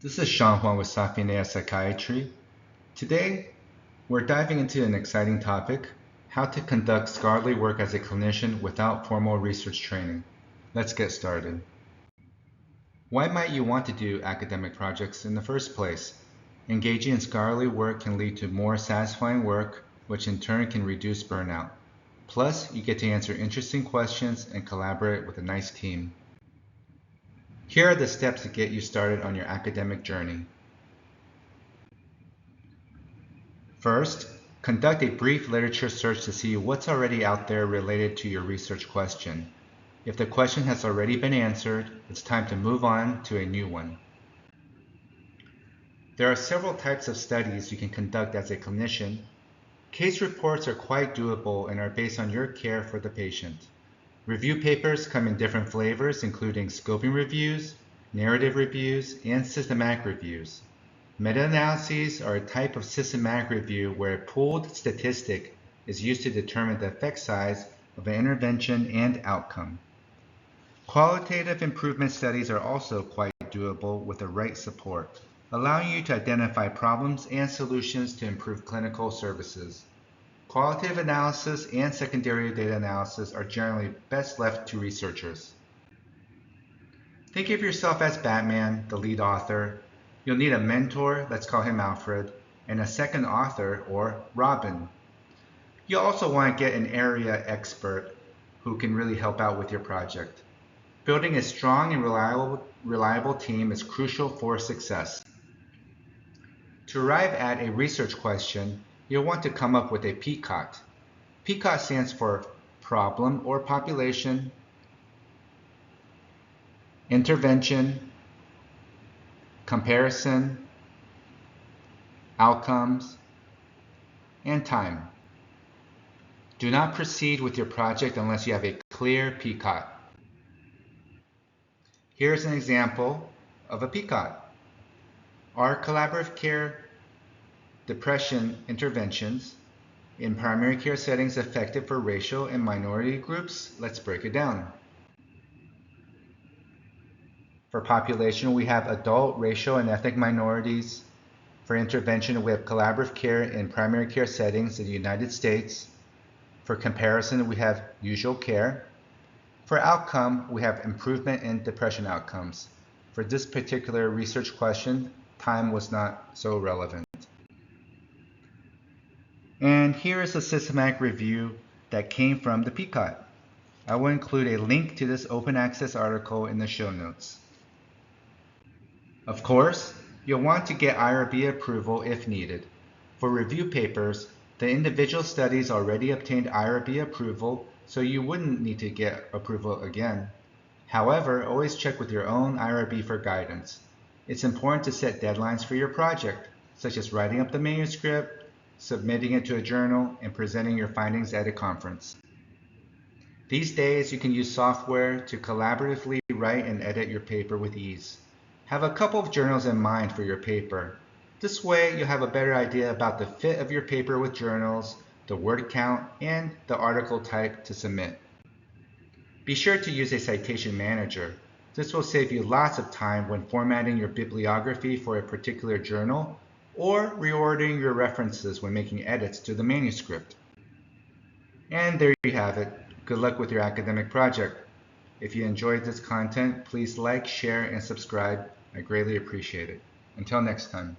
This is Sean Huang with Safinea Psychiatry. Today, we're diving into an exciting topic, how to conduct scholarly work as a clinician without formal research training. Let's get started. Why might you want to do academic projects in the first place? Engaging in scholarly work can lead to more satisfying work, which in turn can reduce burnout. Plus, you get to answer interesting questions and collaborate with a nice team. Here are the steps to get you started on your academic journey. First, conduct a brief literature search to see what's already out there related to your research question. If the question has already been answered, it's time to move on to a new one. There are several types of studies you can conduct as a clinician. Case reports are quite doable and are based on your care for the patient. Review papers come in different flavors, including scoping reviews, narrative reviews, and systematic reviews. Meta-analyses are a type of systematic review where a pooled statistic is used to determine the effect size of an intervention and outcome. Qualitative improvement studies are also quite doable with the right support, allowing you to identify problems and solutions to improve clinical services. Qualitative analysis and secondary data analysis are generally best left to researchers. Think of yourself as Batman, the lead author. You'll need a mentor, let's call him Alfred, and a second author, or Robin. You'll also want to get an area expert who can really help out with your project. Building a strong and reliable team is crucial for success. To arrive at a research question, you'll want to come up with a PCOT. PCOT stands for Problem or Population, Intervention, Comparison, Outcomes, and Time. Do not proceed with your project unless you have a clear PCOT. Here's an example of a PCOT. Are collaborative care depression interventions in primary care settings effective for racial and minority groups? Let's break it down. For population, we have adult, racial, and ethnic minorities. For intervention, we have collaborative care in primary care settings in the United States. For comparison, we have usual care. For outcome, we have improvement in depression outcomes. For this particular research question, time was not so relevant. And here is a systematic review that came from the PCOT. I will include a link to this open access article in the show notes. Of course, you'll want to get IRB approval if needed. For review papers, the individual studies already obtained IRB approval, so you wouldn't need to get approval again. However, always check with your own IRB for guidance. It's important to set deadlines for your project, such as writing up the manuscript, submitting it to a journal, and presenting your findings at a conference. These days, you can use software to collaboratively write and edit your paper with ease. Have a couple of journals in mind for your paper. This way, you'll have a better idea about the fit of your paper with journals, the word count, and the article type to submit. Be sure to use a citation manager. This will save you lots of time when formatting your bibliography for a particular journal or reordering your references when making edits to the manuscript. And there you have it. Good luck with your academic project. If you enjoyed this content, please like, share, and subscribe. I greatly appreciate it. Until next time.